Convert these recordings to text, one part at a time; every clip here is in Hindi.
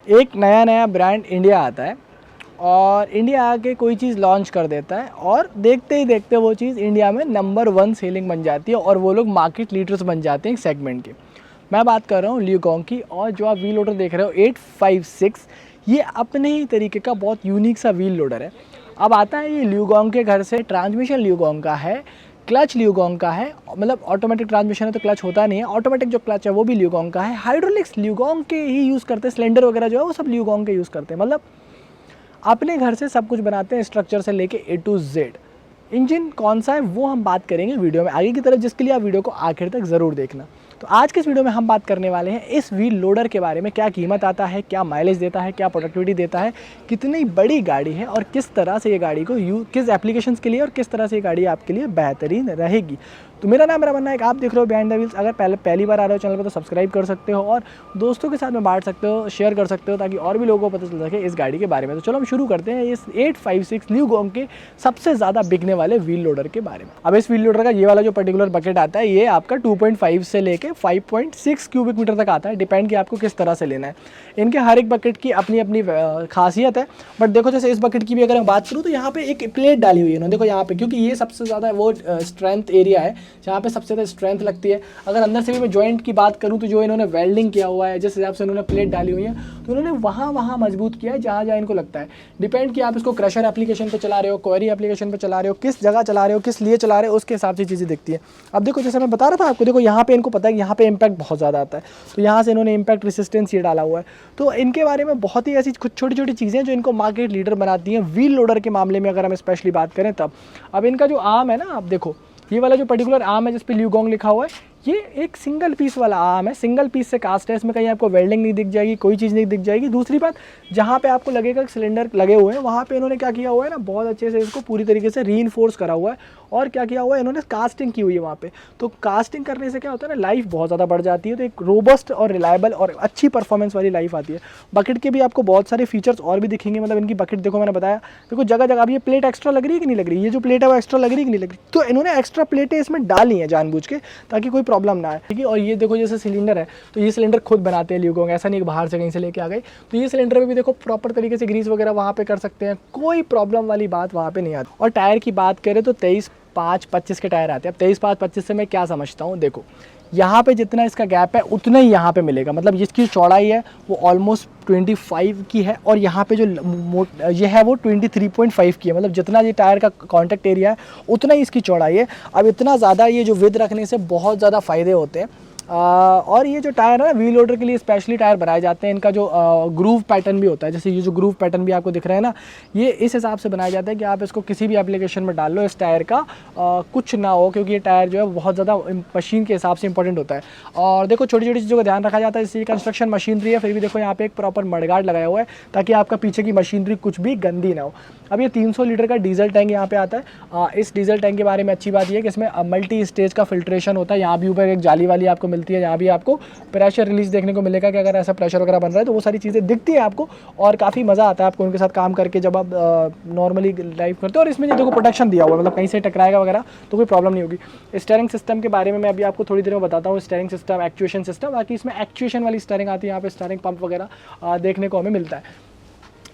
एक नया नया ब्रांड इंडिया आता है और इंडिया आके कोई चीज़ लॉन्च कर देता है और देखते ही देखते वो चीज़ इंडिया में नंबर 1 सेलिंग बन जाती है और वो लोग मार्केट लीडर्स बन जाते हैं एक सेगमेंट के। मैं बात कर रहा हूँ ल्यूगोंग की। और जो आप व्हील लोडर देख रहे हो 856, ये अपने ही तरीके का बहुत यूनिक सा व्हील लोडर है। अब आता है ये ल्यूगोंग के घर से। ट्रांसमिशन ल्यूगोंग का है, क्लच ल्यूगोंग का है, मतलब ऑटोमेटिक ट्रांसमिशन है तो क्लच होता नहीं है, ऑटोमेटिक जो क्लच है वो भी ल्यूगोंग का है, हाइड्रोलिक्स ल्यूगोंग के ही यूज़ करते हैं, सिलेंडर वगैरह जो है वो सब ल्यूगोंग के यूज़ करते हैं। मतलब अपने घर से सब कुछ बनाते हैं, स्ट्रक्चर से लेके A to Z। इंजन कौन सा है वो हम बात करेंगे वीडियो में आगे की तरफ, जिसके लिए आप वीडियो को आखिर तक ज़रूर देखना। तो आज के इस वीडियो में हम बात करने वाले हैं इस व्हील लोडर के बारे में, क्या कीमत आता है, क्या माइलेज देता है, क्या प्रोडक्टिविटी देता है, कितनी बड़ी गाड़ी है और किस तरह से ये गाड़ी को किस एप्लीकेशंस के लिए और किस तरह से ये गाड़ी आपके लिए बेहतरीन रहेगी। तो मेरा नाम रमन नायक, आप देख रहे हो बिहाइंड द व्हील्स। अगर पहली बार आ रहे हो चैनल पर तो सब्सक्राइब कर सकते हो और दोस्तों के साथ में बांट सकते हो, शेयर कर सकते हो, ताकि और भी लोगों को पता चल सके इस गाड़ी के बारे में। तो चलो हम शुरू करते हैं इस 856 ल्यूगोंग के सबसे ज़्यादा बिकने वाले व्हील लोडर के बारे में। अब इस व्हील लोडर का ये वाला जो पर्टिकुलर बकेट आता है, ये आपका 2.5 से लेके 5.6 क्यूबिक मीटर तक आता है, डिपेंड कि आपको किस तरह से लेना है। इनके हर एक बकेट की अपनी अपनी खासियत है। बट देखो जैसे इस बकेट की भी अगर मैं बात करूँ तो यहाँ पे एक प्लेट डाली हुई है ना, देखो यहाँ पे, क्योंकि ये सबसे ज़्यादा वो स्ट्रेंथ एरिया है जहाँ पे सबसे ज़्यादा स्ट्रेंथ लगती है। अगर अंदर से भी मैं जॉइंट की बात करूँ तो जो इन्होंने वेल्डिंग किया हुआ है, जिस हिसाब से इन्होंने प्लेट डाली हुई है, तो उन्होंने वहाँ मजबूत किया है जहाँ इनको लगता है। डिपेंड कि आप इसको क्रशर एप्लीकेशन पे चला रहे हो, क्वेरी एप्लीकेशन पे चला रहे हो, किस जगह चला रहे हो, किस लिए चला रहे हो, उसके हिसाब से चीज़ें दिखती है। अब देखो जैसे मैं बता रहा था आपको, देखो यहाँ पे इनको पता है कि यहाँ पे इम्पैक्ट बहुत ज़्यादा आता है, तो यहाँ से इन्होंने इम्पैक्ट रेसिस्टेंस ये डाला हुआ है। तो इनके बारे में बहुत ही ऐसी कुछ छोटी छोटी चीज़ें जो इनको मार्केट लीडर बनाती हैं व्हील लोडर के मामले में, अगर हम स्पेशली बात करें तब। अब इनका जो आर्म है ना, आप देखो ये वाला जो पर्टिकुलर आर्म है जिस पे ल्यूगोंग लिखा हुआ है, ये एक सिंगल पीस वाला आर्म है, सिंगल पीस से कास्ट है। इसमें कहीं आपको वेल्डिंग नहीं दिख जाएगी, कोई चीज़ नहीं दिख जाएगी। दूसरी बात, जहाँ पे आपको लगेगा कि सिलेंडर लगे हुए हैं, वहाँ पे इन्होंने क्या किया हुआ है ना, बहुत अच्छे से इसको पूरी तरीके से रीइंफोर्स करा हुआ है। और क्या किया हुआ है, इन्होंने कास्टिंग की हुई है वहाँ पे। तो कास्टिंग करने से क्या होता है ना, लाइफ बहुत ज़्यादा बढ़ जाती है। तो एक रोबस्ट और रिलायबल और अच्छी परफॉर्मेंस वाली लाइफ आती है। बकेट के भी आपको बहुत सारे फीचर्स और भी दिखेंगे। मतलब इनकी बकेट देखो, मैंने बताया, देखो जगह जगह अब ये प्लेट एक्स्ट्रा लग रही है कि नहीं लग रही, ये जो प्लेट है वो एक्स्ट्रा लग रही है कि नहीं लग रही, तो इन्होंने एक्स्ट्रा प्लेटें इसमें डाली हैं जानबूझ के, ताकि कोई प्रॉब्लम ना आए, ठीक है। और ये देखो जैसे सिलेंडर है, तो ये सिलेंडर खुद बनाते हैं ल्यूगोंग, ऐसा नहीं कि बाहर से कहीं से लेके आ गए। तो ये सिलेंडर में भी देखो प्रॉपर तरीके से ग्रीस वगैरह वहाँ पे कर सकते हैं, कोई प्रॉब्लम वाली बात वहाँ पे नहीं आती। और टायर की बात करें तो 23/5/25 के टायर आते हैं। अब 23/5/25 से मैं क्या समझता हूँ, देखो यहाँ पे जितना इसका गैप है उतना ही यहाँ पे मिलेगा। मतलब जिसकी चौड़ाई है वो ऑलमोस्ट 25 की है और यहाँ पे जो ये है वो 23.5 की है। मतलब जितना ये टायर का कॉन्टैक्ट एरिया है उतना ही इसकी चौड़ाई है। अब इतना ज़्यादा ये जो विद रखने से बहुत ज़्यादा फ़ायदे होते हैं। और ये जो टायर है ना, व्हील लोडर के लिए स्पेशली टायर बनाए जाते हैं। इनका जो ग्रूव पैटर्न भी होता है, जैसे ये जो ग्रूव पैटर्न भी आपको दिख रहा है ना, ये इस हिसाब से बनाया जाता है कि आप इसको किसी भी एप्लीकेशन में डाल लो, इस टायर का कुछ ना हो, क्योंकि ये टायर जो है बहुत ज़्यादा मशीन के हिसाब से इंपॉर्टेंट होता है। और देखो छोटी छोटी चीज़ों का ध्यान रखा जाता है। जैसे कंस्ट्रक्शन मशीनरी है, फिर भी देखो यहाँ पे एक प्रॉपर मडगार्ड लगाया हुआ है ताकि आपका पीछे की मशीनरी कुछ भी गंदी ना हो। अब ये 300 लीटर का डीजल टैंक यहाँ पे आता है। इस डीजल टैंक के बारे में अच्छी बात ये है कि इसमें मल्टी स्टेज का फिल्ट्रेशन होता है। यहाँ भी ऊपर एक जाली वाली आपको मिलती है, यहाँ भी आपको प्रेशर रिलीज देखने को मिलेगा कि अगर ऐसा प्रेशर वगैरह बन रहा है तो वो सारी चीज़ें दिखती है आपको। और काफ़ी मज़ा आता है आपको उनके साथ काम करके जब आप नॉर्मली ड्राइव करते हो। और इसमें जो देखो प्रोटेक्शन दिया हुआ है, मतलब कहीं से टकराएगा वगैरह तो कोई प्रॉब्लम नहीं होगी। स्टीयरिंग सिस्टम के बारे में मैं अभी आपको थोड़ी देर में बताता हूँ। स्टीयरिंग सिस्टम, एक्चुएशन सिस्टम, बाकी इसमें एक्चुएशन वाली स्टीयरिंग आती है। यहाँ पे स्टीयरिंग पंप वगैरह देखने को हमें मिलता है।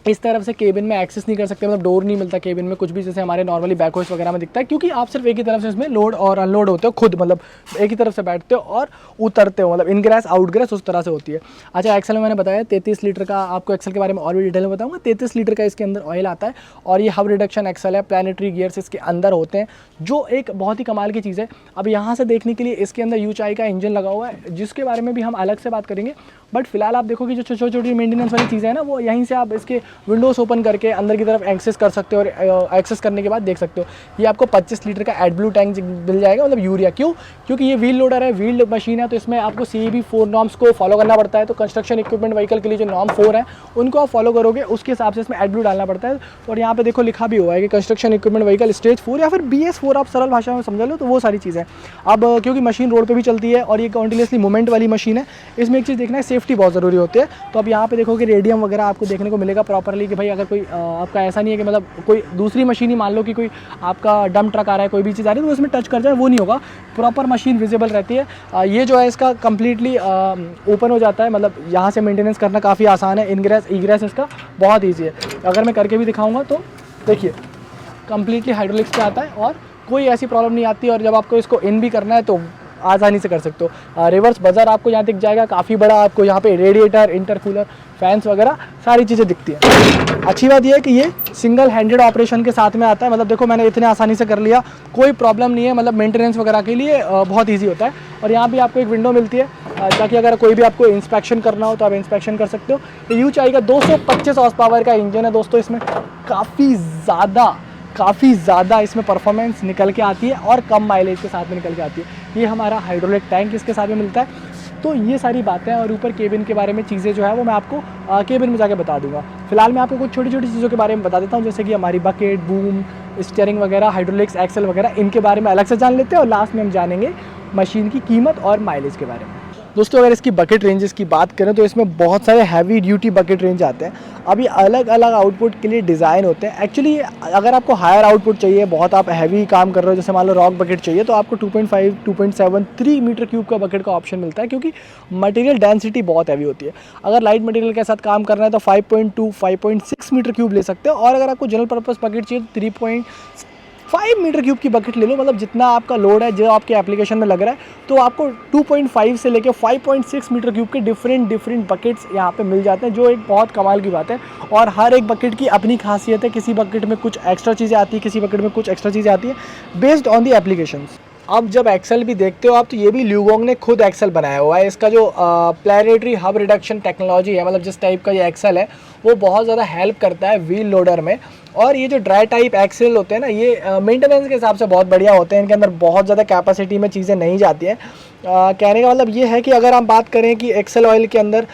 इस तरफ से केबिन में एक्सेस नहीं कर सकते, मतलब डोर नहीं मिलता केबिन में कुछ भी, जैसे हमारे नॉर्मली बैकहोइस्ट वगैरह में दिखता है, क्योंकि आप सिर्फ एक ही तरफ से इसमें लोड और अनलोड होते हो खुद। मतलब एक ही तरफ से बैठते हो और उतरते हो, मतलब इनग्रेस आउटग्रेस उस तरह से होती है। अच्छा, एक्सेल में मैंने बताया 33 लीटर का, आपको एक्सेल के बारे में और भी डिटेल में बताऊंगा। 33 लीटर का इसके अंदर ऑयल आता है और ये हब रिडक्शन एक्सेल है। प्लानिटरी गियर्स इसके अंदर होते हैं, जो एक बहुत ही कमाल की चीज़ है। अब यहाँ से देखने के लिए इसके अंदर यूचाई का इंजन लगा हुआ है, जिसके बारे में भी हम अलग से बात करेंगे। बट फिलहाल आप देखो कि जो छोटी छोटी मेंटेनेंस वाली चीज़ें हैं ना, वो यहीं से आप इसके विंडोज़ ओपन करके अंदर की तरफ एक्सेस कर सकते हो और एक्सेस करने के बाद देख सकते हो। ये आपको 25 लीटर का एडब्लू टैंक मिल जाएगा, मतलब यूरिया। क्यों? क्योंकि ये व्हील लोडर है, व्हील्ड मशीन है, तो इसमें आपको CEB 4 नॉर्म्स को फॉलो करना पड़ता है। तो कंस्ट्रक्शन इक्विपमेंट व्हीकल के लिए जो नॉर्म 4 है उनको आप फॉलो करोगे, उसके हिसाब से इसमें एडब्लू डालना पड़ता है। और यहाँ पे देखो लिखा भी हुआ है कि कंस्ट्रक्शन इक्विपमेंट व्हीकल स्टेज 4 या फिर BS4 आप सरल भाषा में समझ लो, तो वो सारी चीज़ें। अब क्योंकि मशीन रोड पर भी चलती है और ये कंटिन्यूसली मूवमेंट वाली मशीन है, इसमें एक चीज़ देखना है, सेफ्टी बहुत ज़रूरी होती है। तो अब यहाँ पे देखो कि रेडियम वगैरह आपको देखने को मिलेगा प्रॉपर प्रॉपरली कि भाई अगर कोई आपका ऐसा नहीं है कि मतलब कोई दूसरी मशीन ही मान लो कि कोई आपका डंप ट्रक आ रहा है, कोई भी चीज़ आ रही है तो उसमें टच कर जाए, वो नहीं होगा। प्रॉपर मशीन विजिबल रहती है। ये जो है इसका कम्प्लीटली ओपन हो जाता है, मतलब यहाँ से मेंटेनेंस करना काफ़ी आसान है। इनग्रेस इग्रेस इसका बहुत ईजी है। अगर मैं करके भी दिखाऊँगा तो देखिए कम्प्लीटली हाइड्रोलिक्स पे आता है और कोई ऐसी प्रॉब्लम नहीं आती। और जब आपको इसको इन भी करना है तो आसानी से कर सकते हो। रिवर्स बजर आपको यहाँ दिख जाएगा, काफ़ी बड़ा। आपको यहाँ पे रेडिएटर, इंटरकूलर, फैंस वगैरह सारी चीज़ें दिखती हैं। अच्छी बात यह है कि ये सिंगल हैंडेड ऑपरेशन के साथ में आता है। मतलब देखो मैंने इतने आसानी से कर लिया, कोई प्रॉब्लम नहीं है। मतलब मेंटेनेंस वगैरह के लिए बहुत ईजी होता है। और यहाँ भी आपको एक विंडो मिलती है ताकि अगर कोई भी आपको इंस्पेक्शन करना हो तो आप इंस्पेक्शन कर सकते हो। ये यूचाई का 225 हॉर्स पावर का इंजन है दोस्तों। इसमें काफ़ी ज़्यादा इसमें परफॉर्मेंस निकल के आती है और कम माइलेज के साथ में निकल के आती है। ये हमारा हाइड्रोलिक टैंक इसके साथ में मिलता है। तो ये सारी बातें और ऊपर केबिन के बारे में चीज़ें जो है वो मैं आपको केबिन में जाके बता दूंगा। फिलहाल मैं आपको कुछ छोटी छोटी चीज़ों के बारे में बता देता हूँ, जैसे कि हमारी बकेट, बूम, स्टीयरिंग वगैरह, हाइड्रोलिक्स, एक्सेल वगैरह, इनके बारे में अलग से जान लेते हैं। और लास्ट में हम जानेंगे मशीन की कीमत और माइलेज के बारे में। दोस्तों अगर इसकी बकेट रेंजेस की बात करें तो इसमें बहुत सारे हैवी ड्यूटी बकेट रेंज आते हैं। अभी अलग अलग आउटपुट के लिए डिज़ाइन होते हैं। एक्चुअली अगर आपको हायर आउटपुट चाहिए, बहुत आप हैवी काम कर रहे हो, जैसे मान लो रॉक बकेट चाहिए, तो आपको 2.5, 2.7, 3 मीटर क्यूब का बकेट का ऑप्शन मिलता है, क्योंकि मटेरियल डेंसिटी बहुत हैवी होती है। अगर लाइट मटेरियल के साथ काम करना है तो 5.2, 5.6 मीटर क्यूब ले सकते हो। और अगर आपको जनरल पर्पस बकेट चाहिए तो 3.5 मीटर क्यूब की बकेट ले लो। मतलब जितना आपका लोड है, जो आपके एप्लीकेशन में लग रहा है, तो आपको 2.5 से लेकर 5.6 मीटर क्यूब के डिफरेंट बकेट्स यहाँ पे मिल जाते हैं, जो एक बहुत कमाल की बात है। और हर एक बकेट की अपनी खासियत है। किसी बकेट में कुछ एक्स्ट्रा चीज़ें आती है, किसी बकेट में कुछ एक्स्ट्रा चीज़ें आती है, बेस्ड ऑन दी एप्लीकेशंस। अब जब एक्सेल भी देखते हो आप, तो ये भी ल्यूगोंग ने खुद एक्सेल बनाया हुआ है। इसका जो प्लैनेटरी हब रिडक्शन टेक्नोलॉजी है, मतलब जिस टाइप का ये एक्सेल है, वो बहुत ज़्यादा हेल्प करता है व्हील लोडर में। और ये जो ड्राई टाइप एक्सेल होते हैं ना, ये मेंटेनेंस के हिसाब से बहुत बढ़िया होते हैं। इनके अंदर बहुत ज़्यादा कैपेसिटी में चीज़ें नहीं जाती हैं। कहने का मतलब ये है कि अगर हम बात करें कि एक्सेल ऑयल के अंदर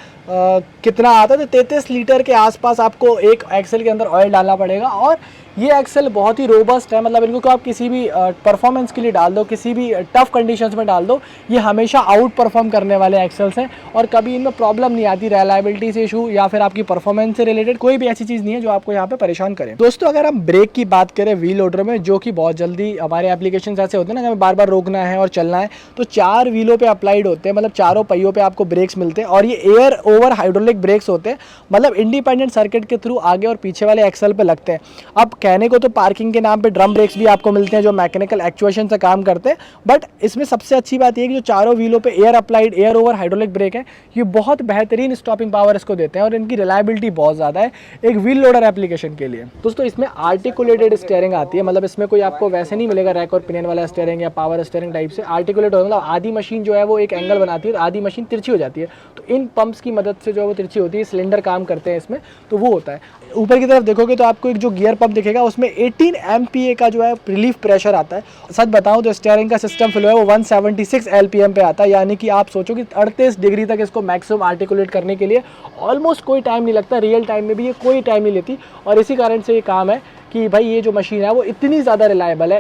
कितना आता है, तो 33 लीटर के आसपास आपको एक एक्सेल के अंदर ऑयल डालना पड़ेगा। और ये एक्सेल बहुत ही रोबस्ट है। मतलब इनको आप किसी भी परफॉर्मेंस के लिए डाल दो, किसी भी टफ कंडीशंस में डाल दो, ये हमेशा आउट परफॉर्म करने वाले एक्सेल्स हैं। और कभी इनमें प्रॉब्लम नहीं आती, रिलायबिलिटी से इशू या फिर आपकी परफॉर्मेंस से रिलेटेड कोई भी ऐसी चीज़ नहीं है जो आपको यहाँ पे परेशान करे। दोस्तों अगर हम ब्रेक की बात करें व्हील लोडर में, जो कि बहुत जल्दी हमारे एप्लीकेशन ऐसे होते हैं ना, हमें बार बार रोकना है और चलना है, तो 4 व्हीलों पर अप्लाइड होते हैं। मतलब चारों पहियों पर आपको ब्रेक्स मिलते हैं। और ये एयर ओवर हाइड्रोलिक ब्रेक्स होते हैं। मतलब इंडिपेंडेंट सर्किट के थ्रू आगे और पीछे वाले एक्सेल पे लगते हैं। अब कहने को तो पार्किंग के नाम पे ड्रम ब्रेक्स भी आपको मिलते हैं, जो मैकेनिकल एक्चुएशन से काम करते हैं। बट इसमें सबसे अच्छी बात यह है कि जो चारों व्हीलों पे air applied, air over hydraulic brake है, ये बहुत बेहतरीन स्टॉपिंग पावर इसको देते हैं और इनकी रिलायबिलिटी बहुत ज़्यादा है एक व्हील लोडर एप्लीकेशन के लिए। दोस्तों इसमें आर्टिकुलेटेड स्टीयरिंग आती है। मतलब इसमें कोई आपको वैसे नहीं मिलेगा रैक और पिनियन वाला स्टीयरिंग या पावर स्टीयरिंग टाइप से। आर्टिकुलेट होगा, मतलब आधी मशीन जो है वो एक एंगल बनाती है, आधी मशीन तिरछी हो जाती है। तो इन पंप्स की मदद से जो है वो तिरछी होती है, सिलेंडर काम करते हैं इसमें, तो वो होता है। ऊपर की तरफ देखोगे तो आपको एक जो गियर पंप दिखेगा, उसमें 18 MPa का जो है रिलीफ प्रेशर आता है। सच बताऊं तो स्टीयरिंग का सिस्टम फ्लो है वो 176 LPM पे आता है। यानी कि आप सोचो कि 38 डिग्री तक इसको मैक्सिमम आर्टिकुलेट करने के लिए ऑलमोस्ट कोई टाइम नहीं लगता। रियल टाइम में भी ये कोई टाइम नहीं लेती। और इसी कारण से ये काम है कि भाई ये जो मशीन है वो इतनी ज़्यादा रिलायबल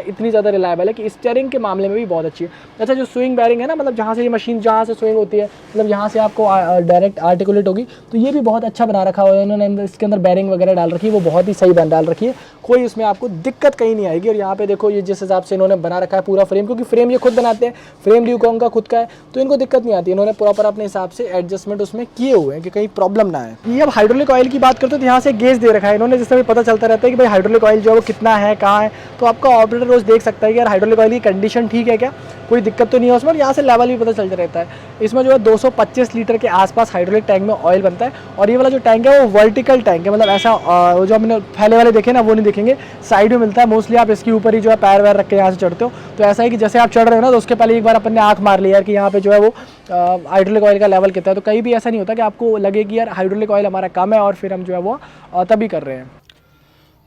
है कि स्टीयरिंग के मामले में भी बहुत अच्छी है। अच्छा जो स्विंग बैरिंग है ना, मतलब जहाँ से ये मशीन जहाँ से स्विंग होती है, मतलब यहाँ से आपको डायरेक्ट आर्टिकुलेट होगी, तो ये भी बहुत अच्छा बना रखा हुआ है इन्होंने। इसके अंदर बैरिंग वगैरह डाल रखी है, वो बहुत ही सही डाल रखी है। कोई इसमें आपको दिक्कत कहीं नहीं आएगी। और यहाँ पे देखो ये जिस हिसाब से इन्होंने बना रखा है पूरा फ्रेम, क्योंकि फ्रेम ये खुद बनाते हैं, फ्रेम ल्यूगोंग का खुद का है, तो इनको दिक्कत नहीं आती। इन्होंने प्रॉपर अपने हिसाब से एडजस्टमेंट उसमें किए हुए हैं कि कहीं प्रॉब्लम ना आए। ये अब हाइड्रोलिक ऑयल की बात करते हैं तो यहाँ से गेज दे रखा है इन्होंने, जिससे भी पता चलता रहता है कि भाई हाइड्रोलिक ऑयल जो है वो कितना है, कहाँ है। तो आपका ऑपरेटर रोज देख सकता है कि यार हाइड्रोलिक ऑयल की कंडीशन ठीक है क्या, कोई दिक्कत तो नहीं है उसमें। और यहाँ से लेवल भी पता चलता रहता है। इसमें जो है 225 लीटर के आसपास हाइड्रोलिक टैंक में ऑयल बनता है। और ये वाला जो टैंक है वो वर्टिकल टैंक है, मतलब ऐसा जो हमने फैले वाले देखे ना वो नहीं दिखेंगे, साइड में मिलता है। मोस्टली आप इसके ऊपर ही जो है पैर वैर रख के यहाँ से चढ़ते हो। तो ऐसा है कि जैसे आप चढ़ रहे हो ना, तो उसके पहले एक बार अपन ने आँख मार ली यार कि यहाँ पे जो है वो हाइड्रोलिक ऑयल का लेवल कितना है। तो कहीं भी ऐसा नहीं होता कि आपको लगे कि यार हाइड्रोलिक ऑयल हमारा कम है और फिर हम जो है वो तभी कर रहे हैं।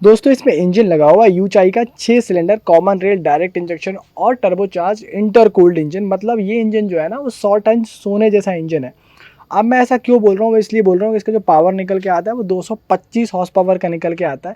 दोस्तों इसमें इंजन लगा हुआ है यूचाई का 6 cylinder common rail direct injection और टर्बोचार्ज इंटरकूल्ड इंजन। मतलब ये इंजन जो है ना वो 100 टन सोने जैसा इंजन है। अब मैं ऐसा क्यों बोल रहा हूँ, वो इसलिए बोल रहा हूँ कि इसका जो पावर निकल के आता है वो 225 हॉर्स पावर का निकल के आता है।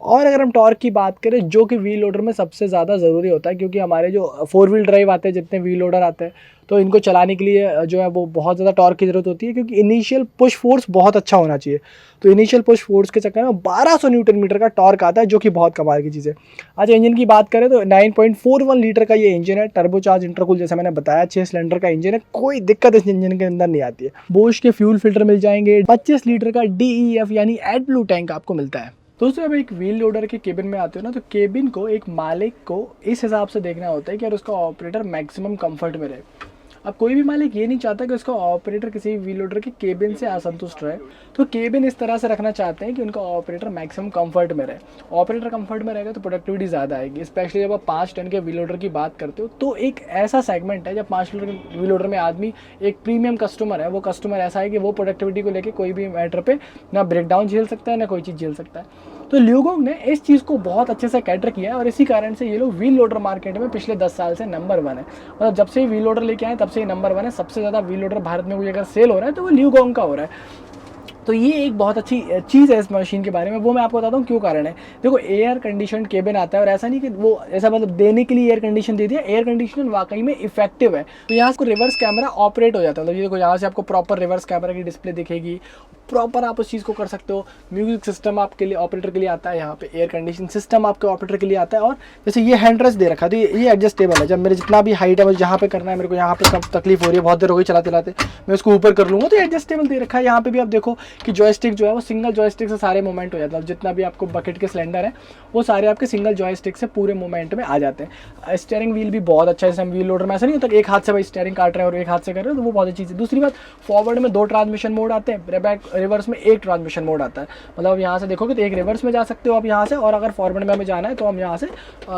और अगर हम टॉर्क की बात करें, जो कि व्हील लोडर में सबसे ज़्यादा ज़रूरी होता है, क्योंकि हमारे जो 4 व्हील ड्राइव आते हैं, जितने व्हील लोडर आते हैं, तो इनको चलाने के लिए जो है वो बहुत ज़्यादा टॉर्क की ज़रूरत होती है, क्योंकि इनिशियल पुश फोर्स बहुत अच्छा होना चाहिए। तो इनिशियल पुश फोर्स के चक्कर में 1200 न्यूटन मीटर का टॉर्क आता है, जो कि बहुत कमाल की चीज़ है। अच्छा, इंजन की बात करें तो 9.41 लीटर का ये इंजन है, टर्बोचार्ज इंटरकूल, जैसे मैंने बताया 6 सिलेंडर का इंजन है, कोई दिक्कत इस इंजन के अंदर नहीं आती है। बोश के फ्यूल फिल्टर मिल जाएंगे, 25 लीटर का DEF यानी एड ब्लू टैंक आपको मिलता है। दोस्तों, जब एक व्हील लोडर के केबिन में आते हो ना, तो केबिन को एक मालिक को इस हिसाब से देखना होता है कि यार उसका ऑपरेटर मैक्सिमम कंफर्ट में रहे। अब कोई भी मालिक ये नहीं चाहता कि उसका ऑपरेटर किसी व्हील लोडर के केबिन से असंतुष्ट रहे, तो केबिन इस तरह से रखना चाहते हैं कि उनका ऑपरेटर मैक्सिमम कंफर्ट में रहे। ऑपरेटर कंफर्ट में रहेगा तो प्रोडक्टिविटी ज़्यादा आएगी, स्पेशली जब आप 5 टन के व्हील लोडर की बात करते हो, तो एक ऐसा सेगमेंट है जब 5 लीटर के व्हील लोडर में आदमी एक प्रीमियम कस्टमर है। वो कस्टमर ऐसा है कि वो प्रोडक्टिविटी को लेकर कोई भी मैटर पर ना ब्रेकडाउन झेल सकता है, ना कोई चीज़ झेल सकता है। तो ल्यूगोंग ने इस चीज़ को बहुत अच्छे से कैटर किया है, और इसी कारण से ये लोग व्हील लोडर मार्केट में पिछले 10 साल से नंबर 1 है। मतलब जब से व्हील लोडर लेके आए तब से ही नंबर 1 है। सबसे ज़्यादा व्हील लोडर भारत में कोई अगर सेल हो रहा है तो वो ल्यूगोंग का हो रहा है। तो ये एक बहुत अच्छी चीज़ है इस मशीन के बारे में, वो मैं आपको बताता हूँ क्यों कारण है। देखो, एयर कंडीशन केबिन आता है, और ऐसा नहीं कि वो ऐसा मतलब देने के लिए एयर कंडीशन दे दिया, एयर कंडीशन वाकई में इफेक्टिव है। तो यहाँ से रिवर्स कैमरा ऑपरेट हो जाता है, मतलब ये देखो यहाँ से आपको प्रॉपर रिवर्स कैमरा की डिस्प्ले दिखेगी, प्रॉपर आप उस चीज़ को कर सकते हो। म्यूजिक सिस्टम आपके लिए ऑपरेटर के लिए आता है, यहाँ पे एयर कंडीशन सिस्टम आपके ऑपरेटर के लिए आता है। और जैसे ये हैंड रेस्ट दे रखा है, तो ये एडजस्टेबल है। जब मेरे जितना भी हाइट है, मुझे जहाँ पे करना है, मेरे को यहाँ पे कब तकलीफ हो रही है, बहुत देर हो गई चलाते चलाते, मैं उसको ऊपर कर लूँगा, तो एडजस्टेबल दे रखा है। यहाँ पे भी आप देखो कि जॉयस्टिक जो है वो सिंगल जॉयस्टिक से सारे मूवमेंट हो जाता है। जितना भी आपको बकेट के सिलेंडर है वो सारे आपके सिंगल जॉयस्टिक से पूरे मूवमेंट में आ जाते हैं। स्टीयरिंग व्हील भी बहुत अच्छा है, जैसे हम व्हील लोडर में ऐसा नहीं होता एक हाथ से भाई स्टीयरिंग काट रहे हैं और एक हाथ से कर रहे हैं, तो वो बहुत अच्छी चीज़ है। दूसरी बात, फॉरवर्ड में 2 ट्रांसमिशन मोड आते हैं, रिवर्स में 1 ट्रांसमिशन मोड आता है। मतलब यहाँ से देखोगे तो एक रिवर्स में जा सकते हो आप यहाँ से, और अगर फॉरवर्ड में हमें जाना है तो हम यहाँ से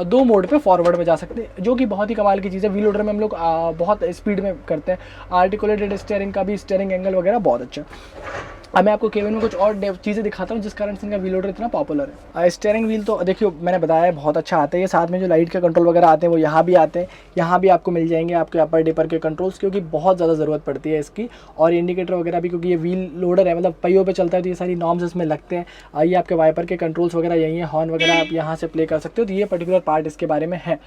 2 मोड पे फॉरवर्ड में जा सकते हैं, जो कि बहुत ही कमाल की चीज़ है। व्हील लोडर में हम लोग बहुत स्पीड में करते हैं। आर्टिकुलेटेड स्टीयरिंग का भी स्टीयरिंग एंगल वगैरह बहुत अच्छा है। अब मैं आपको केबिन में कुछ और चीज़ें दिखाता हूँ जिस कारण से इनका व्हील लोडर इतना पॉपुलर है। स्टीयरिंग व्हील तो देखियो मैंने बताया है बहुत अच्छा आता है। ये साथ में जो लाइट के कंट्रोल वगैरह आते हैं वो यहाँ भी आते हैं, यहाँ भी आपको मिल जाएंगे आपके अपर डिपर के कंट्रोल्स, क्योंकि बहुत ज़्यादा ज़रूरत पड़ती है इसकी। और इंडिकेटर वगैरह भी, क्योंकि ये व्हील लोडर है, मतलब पहियों पे चलता है, तो ये सारी नॉर्म्स इसमें लगते हैं। ये आपके वाइपर के कंट्रोल्स वगैरह यही है, हॉर्न वगैरह आप यहाँ से प्ले कर सकते हो। तो ये पर्टिकुलर पार्ट इसके बारे में है।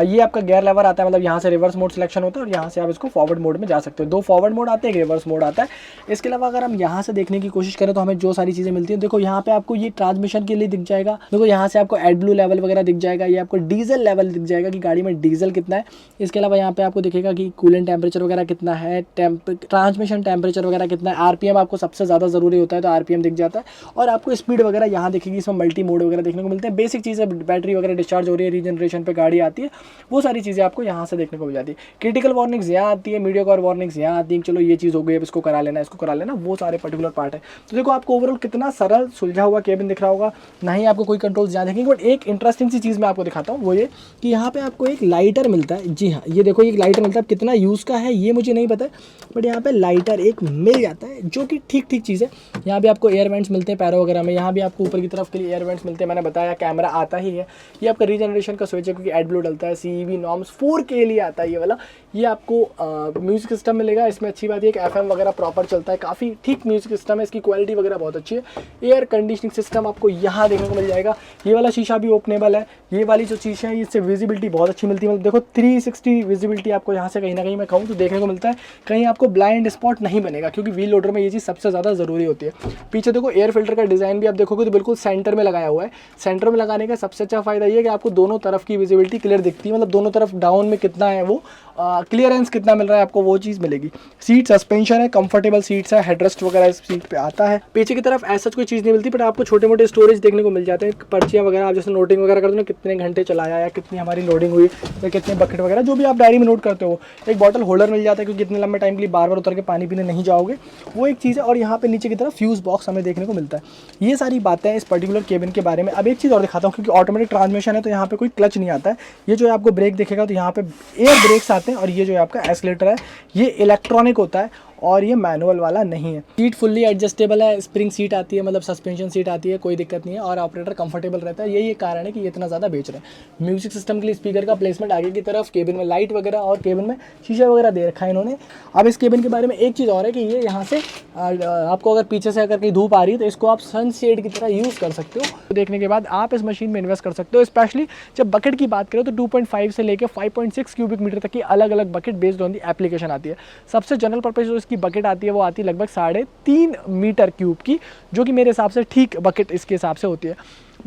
ये आपका गियर लेवर आता है, मतलब यहाँ से रिवर्स मोड सिलेक्शन होता है, और यहाँ से आप इसको फॉरवर्ड मोड में जा सकते हो। 2 फॉरवर्ड मोड आते हैं, एक रिवर्स मोड आता है। इसके अलावा अगर हम यहाँ से देखने की कोशिश करें तो हमें जो सारी चीज़ें मिलती हैं, देखो यहाँ पे आपको ये ट्रांसमिशन के लिए दिख जाएगा। देखो यहाँ से आपको एडब्लू लेवल वगैरह दिख जाएगा, ये आपको डीजल लेवल दिख जाएगा कि गाड़ी में डीजल कितना है। इसके अलावा यहाँ पे आपको दिखेगा कि कूलेंट टेम्परेचर वगैरह कितना है, ट्रांसमिशन टेम्परेचर वगैरह कितना है, आरपीएम आपको सबसे ज़्यादा ज़रूरी होता है, तो आरपीएम दिख जाता है। और आपको स्पीड वगैरह यहाँ दिखेगी, इसमें मल्टी मोड वगैरह देखने को मिलते हैं। बेसिक चीज़ें, बैटरी वगैरह डिस्चार्ज हो रही है, रीजनरेशन पे गाड़ी आती है, वो सारी चीज़ें आपको यहाँ से देखने को मिल जाती है। क्रिटिकल वार्निंग्स यहाँ आती है, मीडियोकॉर वार्निंग्स यहाँ आती है, चलो ये चीज़ हो गई, अब इसको करा लेना, इसको करा लेना, वो सारे पर्टिकुलर पार्ट है। तो देखो आपको ओवरऑल कितना सरल सुलझा हुआ केबिन दिख रहा होगा, ना ही आपको कोई कंट्रोल्स ज़्यादा देखेंगे। बट एक इंटरेस्टिंग सी चीज़ मैं आपको दिखाता हूँ, वो ये कि यहाँ पे आपको एक लाइटर मिलता है। जी हाँ, ये देखो एक लाइटर मिलता है। कितना यूज़ का है ये मुझे नहीं पता है, बट यहाँ पे लाइटर एक मिल जाता है, जो कि ठीक चीज़ है। यहाँ भी आपको एयर वेंट्स मिलते हैं पैरों वगैरह में, यहाँ भी आपको ऊपर की तरफ के लिए एयर वेंट्स मिलते हैं। मैंने बताया कैमरा आता ही है। ये आपका रीजनरेशन का स्विच है, क्योंकि एडब्लू डलता है। CEV नॉर्म्स 4 के लिए आता है ये वाला। ये आपको म्यूजिक सिस्टम मिलेगा। इसमें अच्छी बात है कि FM वगैरह प्रॉपर चलता है, काफ़ी ठीक म्यूजिक सिस्टम है, इसकी क्वालिटी वगैरह बहुत अच्छी है। एयर कंडीशनिंग सिस्टम आपको यहाँ देखने को मिल जाएगा। ये वाला शीशा भी ओपनेबल है। ये वाली जो शीशा है इससे विजिबिलिटी बहुत अच्छी मिलती है, मतलब देखो 360 विजिबिलिटी आपको यहाँ से कहीं ना कहीं मैं कहूँ तो देखने को मिलता है। कहीं आपको ब्लाइंड स्पॉट नहीं बनेगा, क्योंकि व्हील लोडर में ये चीज़ सबसे ज़्यादा ज़रूरी होती है। पीछे देखो एयर फिल्टर का डिज़ाइन भी आप देखोगे तो बिल्कुल सेंटर में लगाया हुआ है। सेंटर में लगाने का सबसे अच्छा फ़ायदा ये है कि आपको दोनों तरफ की विजिबिलिटी क्लियर दिखती है, मतलब दोनों तरफ डाउन में कितना है वो क्लियरेंस कितना मिल रहा है आपको, वो चीज़ मिलेगी। सीट सस्पेंशन है, कंफर्टेबल सीट्स है, हेडरेस्ट वगैरह इस सीट पे आता है। पीछे की तरफ ऐसा कोई चीज़ नहीं मिलती, बट आपको छोटे मोटे स्टोरेज देखने को मिल जाते हैं। पर्चियाँ वगैरह आप जैसे नोटिंग वगैरह करते हो ना, कितने घंटे चलाया या कितनी हमारी लोडिंग हुई या कितने बकेट वगैरह, जो भी आप डायरी में नोट करते हो। एक बॉटल होल्डर मिल जाता है, क्योंकि इतने लंबे टाइम के लिए बार बार उतर के पानी पीने नहीं जाओगे, वो एक चीज़ है। और यहाँ पे नीचे की तरफ फ्यूज़ बॉक्स हमें देखने को मिलता है। ये सारी बातें इस पर्टिकुलर केबिन के बारे में। अब एक चीज़ और दिखाता हूँ, क्योंकि ऑटोमेटिक ट्रांसमिशन है तो यहाँ पे कोई क्लच नहीं आता है। ये जो है आपको ब्रेक दिखेगा तो यहाँ पे एयर ब्रेक्स आते हैं, और ये जो है आपका एक्सीलरेटर है ये इलेक्ट्रॉनिक होता है। और ये मैनुअल वाला नहीं है। सीट फुल्ली एडजस्टेबल है, स्प्रिंग सीट आती है, मतलब सस्पेंशन सीट आती है, कोई दिक्कत नहीं है और ऑपरेटर कंफर्टेबल रहता है। यही कारण है कि ये इतना ज़्यादा बेच रहे हैं। म्यूजिक सिस्टम के लिए स्पीकर का प्लेसमेंट आगे की तरफ, केबिन में लाइट वगैरह और केबिन में शीशा वगैरह दे रखा है इन्होंने। अब इस केबिन के बारे में एक चीज़ और है कि ये यहाँ से आपको अगर पीछे से अगर कहीं धूप आ रही है तो इसको आप सन शेड की तरह यूज़ कर सकते हो। तो देखने के बाद आप इस मशीन में इन्वेस्ट कर सकते हो। स्पेशली जब बकेट की बात करें तो 2.5 से लेकर 5.6 क्यूबिक मीटर तक की अलग अलग bucket based on the application आती है। सबसे जनरल पर्पज जो इसकी बकेट आती है वो आती है लगभग 3.5 मीटर क्यूब की, जो कि मेरे हिसाब से ठीक बकेट इसके हिसाब से होती है।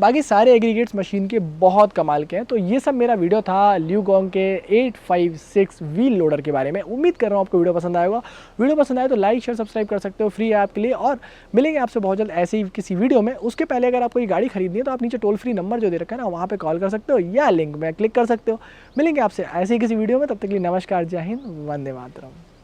बाकी सारे एग्रीगेट्स मशीन के बहुत कमाल के हैं। तो ये सब मेरा वीडियो था ल्यूगोंग के 856 व्हील लोडर के बारे में। उम्मीद कर रहा हूँ आपको वीडियो पसंद आएगा। वीडियो पसंद आए तो लाइक शेयर सब्सक्राइब कर सकते हो फ्री ऐप के लिए, और मिलेंगे आपसे बहुत जल्द ऐसे ही किसी वीडियो में। उसके पहले अगर आपको ये गाड़ी खरीदनी है तो आप नीचे टोल फ्री नंबर जो दे रखा है ना, वहाँ पर कॉल कर सकते हो या लिंक में क्लिक कर सकते हो। मिलेंगे आपसे ऐसे ही किसी वीडियो में, तब तक के लिए नमस्कार, जय हिंद, वंदे मातरम।